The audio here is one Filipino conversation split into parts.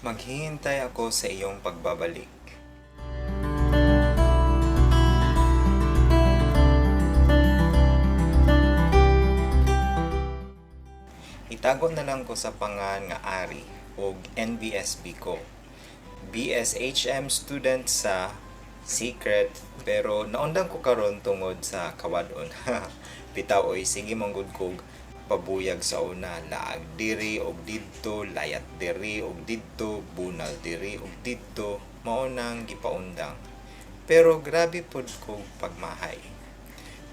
Maghihintay ako sa iyong pagbabalik. Itago na lang ko sa pangan nga Ari o NBSB ko. BSHM student sa secret pero naundang ko karon tungod sa kawadon. Bitaw oy sige manggod kog pabuyag sa una, laag diri og didto, layat diri og didto, bunal diri og didto, maunang gipaundang. Pero grabe pud kog pagmahay.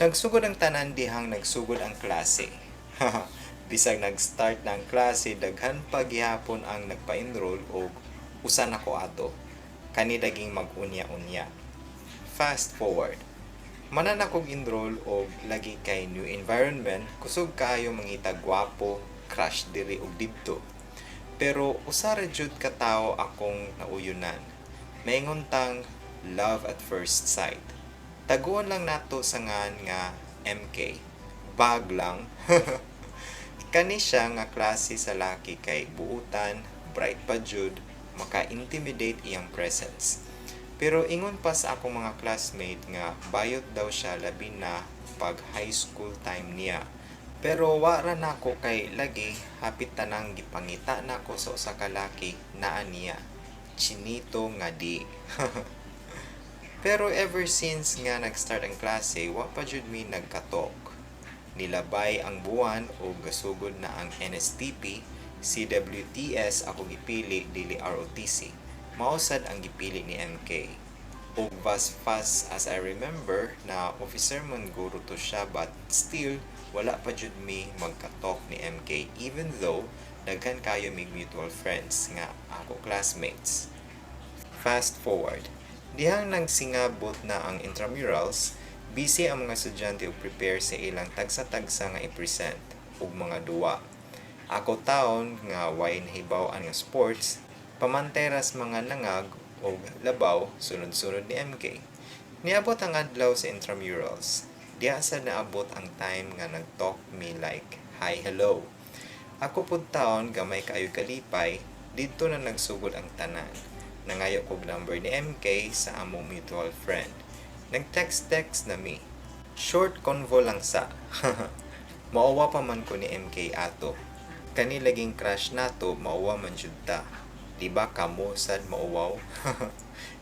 Nagsugod ang tanan dihang nagsugod ang klase. Bisag nag-start ng klase, daghan pa gihapon ang nagpa-enroll og usa na ko ato. Kani daging mag-unya-unya. Fast forward. Manan akong enroll og lagi kay new environment, kusog kaayo mangita gwapo, crush diri og didto. Pero usa ra jud ka tawo akong nauyunan. Maingon tang love at first sight. Taguan lang nato sa ngan nga MK. Bag lang. Kani siya nga klase sa laki kay buutan, bright pa jud, maka-intimidate iyang presence. Pero ingon pa sa akong mga classmate nga bayot daw siya labi na pag high school time niya. Pero wara nako kay lagi hapit tanang gipangita nako sa usa ka laki naa niya. Chinito nga di. Pero ever since nga nag-start ang klase, wa pa jud mi nagkatok. Nilabay ang buwan o gasugod na ang NSTP, CWTS ako gipili dili ROTC. Mausad ang gipili ni MK. O as fast as I remember na officer man guro to siya but still wala pa jud mi magkatok ni MK even though daghan kayo mig mutual friends nga ako classmates. Fast forward. Dihang nagsingabot na ang intramurals, busy ang mga estudyante og prepare sa ilang tagsa-tagsa nga i-present ug mga duwa. Ako taon nga way nahibaw-an nga sports, pamanteras mga nangag o labaw sunod-sunod ni MK. Niabot ang adlaw sa intramurals. Diya sa naabot ang time nga nag-talk me like, hi, hello. Ako pud taon gamay kaayo kalipay, didto na nagsugod ang tanan. Nangayo kog number ni MK sa among mutual friend. Nag-text na mi. Short convo lang sa. Mauwa pa man ko ni MK ato. Kani laging crush nato, mauwa man jud ta. Diba kamo sad mauwaw?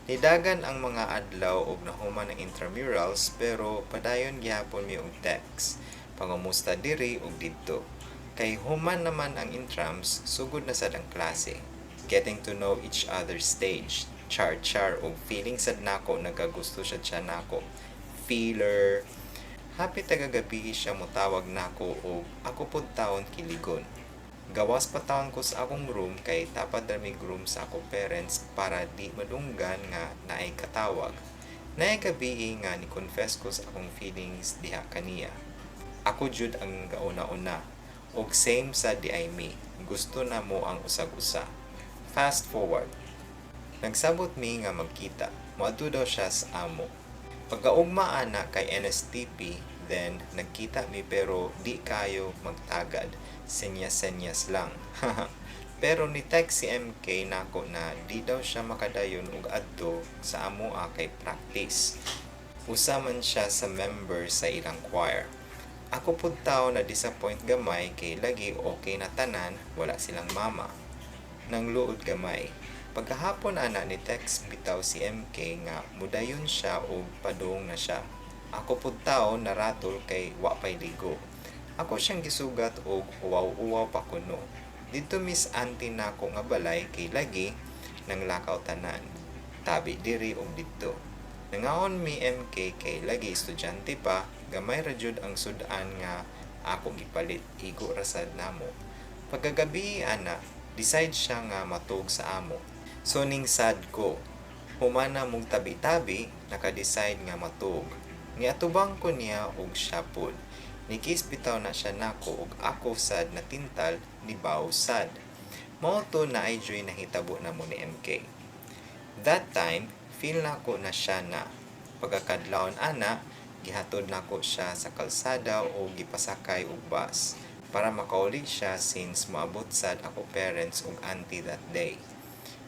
Nidagan ang mga adlaw og nahuman ng intramurals pero padayon gihapon mi og text. Pangumusta diri og didto. Kay human naman ang intrams, sugod na sad ang klase. Getting to know each other's stage. Char o feeling sad nako nagagusto siya nako. Feeler. Happy tagagabi siya motawag nako o ako pud taon kiligon. Gawas pa taon ko sa akong room kay tapad ramig room sa akong parents para di madunggan nga naay katawag. Naay gabi nga ni confess ko sa akong feelings diha kaniya. Ako jud ang gauna-una og same sa di ay me. Gusto na mo ang usag-usa. Fast forward. Nagsabot mi nga magkita. Moadto daw siya sa amo. Pagkaugma ana kay NSTP, then nagkita mi pero di kayo magtagad. Senyas-senyas lang. Pero ni text si MK nako na di daw siya makadayon og adto sa amo kay practice. Usa man siya sa member sa ilang choir. Ako pud tawo na disappoint gamay kay lagi okay na tanan, wala silang mama. Nang luod gamay. Pagkahapon ana ni text bitaw si MK nga mudayon siya o padung na siya. Ako pud tawo naratol kay wa pay ligo. Ako siyang gisugat og uwaw-uwaw pa kuno. Dito miss auntie nako nga balay kay lagi nang lakaw tanan. Tabi diri og didto. Nangaon mi MK kay lagi estudyante pa, gamay ra jud ang sudan nga ako gipalit igo rasad namo. Pagkagabi ana, decide siya nga matug sa amo. So ning sad ko, humana mong tabi-tabi, naka-decide nga matug. Niatubang ko niya og siya pod. Nikis bitaw na siya nako og ako sad na tintal ni baw sad. Mao to na ay joy nahitabo na mo ni MK. That time, feel nako na siya na. Pagkakadlawon ana, gihatod nako siya sa kalsada o gipasakay og bus para makaulig siya since moabot sad ako parents ug auntie that day.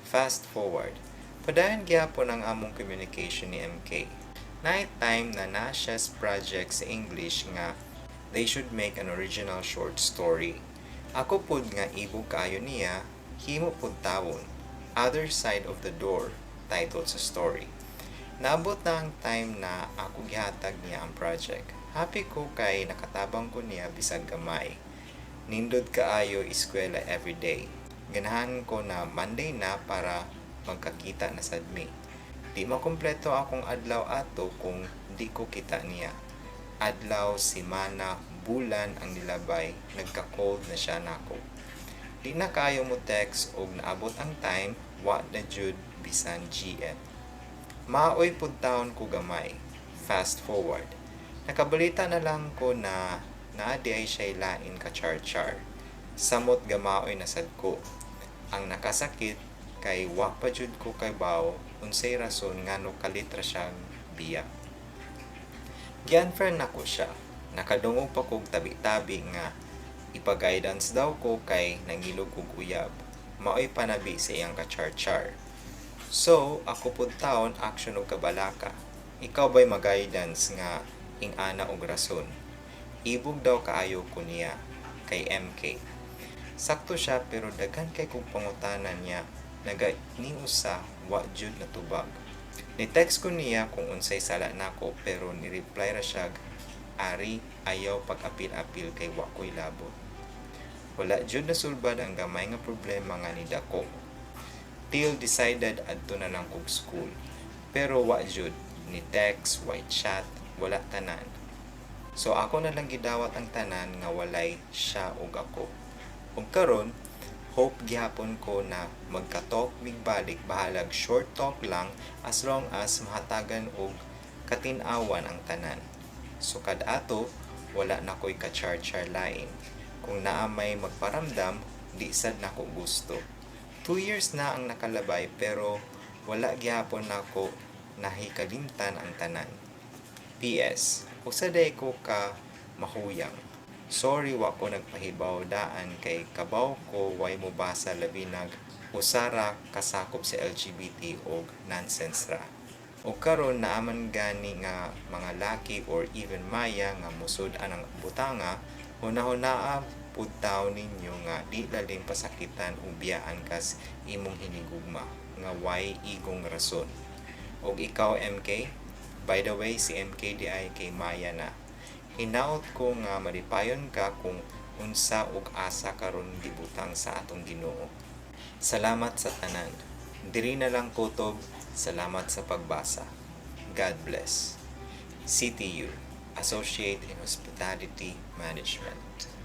Fast forward. Padayon gyapon ang among communication ni MK. Night time na siyas project sa English nga they should make an original short story. Ako pud nga ibog kaayo niya, himo pud tawon. Other Side of the Door, title sa story. Naabot na ang time na ako gihatag niya ang project. Happy ko kay nakatabang ko niya bisag gamay. Nindot kaayo eskwela everyday. Ganahan ko na Monday na para magkakita na sad mi. Di makumpleto akong adlaw ato kung di ko kita niya. Adlaw, simana, bulan ang nilabay, nagka-cold na siya nako. Di na kayo mo text og naabot ang time, wa na jud bisan GM. Maoy pud taon ko gamay. Fast forward. Nakabalita na lang ko na naadi ay siya'y lain ka char-char. Samot gamaoy na sad ko. Ang nakasakit kay wa pa jud ko kay bao unsay rason ngano kalitra siyang biyak. Gianfriend nako siya. Nakadungog pa kog tabi-tabi nga ipa-guidance daw ko kay nangilog kog uyab. Maoy panabi sa iyang ka-char-char. So, ako pud taon action og kabalaka. Ikaw ba'y mag-guidance nga ing-ana og rason? Ibog daw kaayo ko niya kay MK. Sakto siya pero daghan kay kong pangutanan niya naganiusa wa jud natubag. Ni-text ko niya kung unsay sala nako pero ni-reply ra siya, ari ayaw pag-apil-apil kay wa ko'y labot. Wala jud nasulbad ang gamay nga problema nga ni dako. Till decided adto na lang kog school. Pero wa jud ni text, white chat, wala tanan. So ako na lang gidawat ang tanan nga walay siya ug ako. Ug karon hope gihapon ko na magka-talk migbalik bahalag short talk lang as long as mahatagan og katin-awan ang tanan. So kad ato wala na ko'y ka-char-char lain. Kung naa may magparamdam, di sad nako gusto. 2 years na ang nakalabay pero wala gihapon nako nahikalimtan ang tanan. PS, usaday ko ka mahuyang. Sorry wa ko nagpahibaw daan kay kabaw ko way mo basa labi nag usara kasakop sa LGBT o nonsense ra. O karon naaman gani nga mga laki or even maya nga musud anang butanga hunahunaa pud taon ninyo nga di lalim pasakitan o biyaan kas imong hinigugma nga way igong rason. Og ikaw MK, by the way si MK di ay kay maya na. Hinaot ko nga malipayon ka kung unsa ug asa karon gibutang sa atong Ginoo. Salamat sa tanan. Diri na lang kutob. Salamat sa pagbasa. God bless. CTU, Associate in Hospitality Management.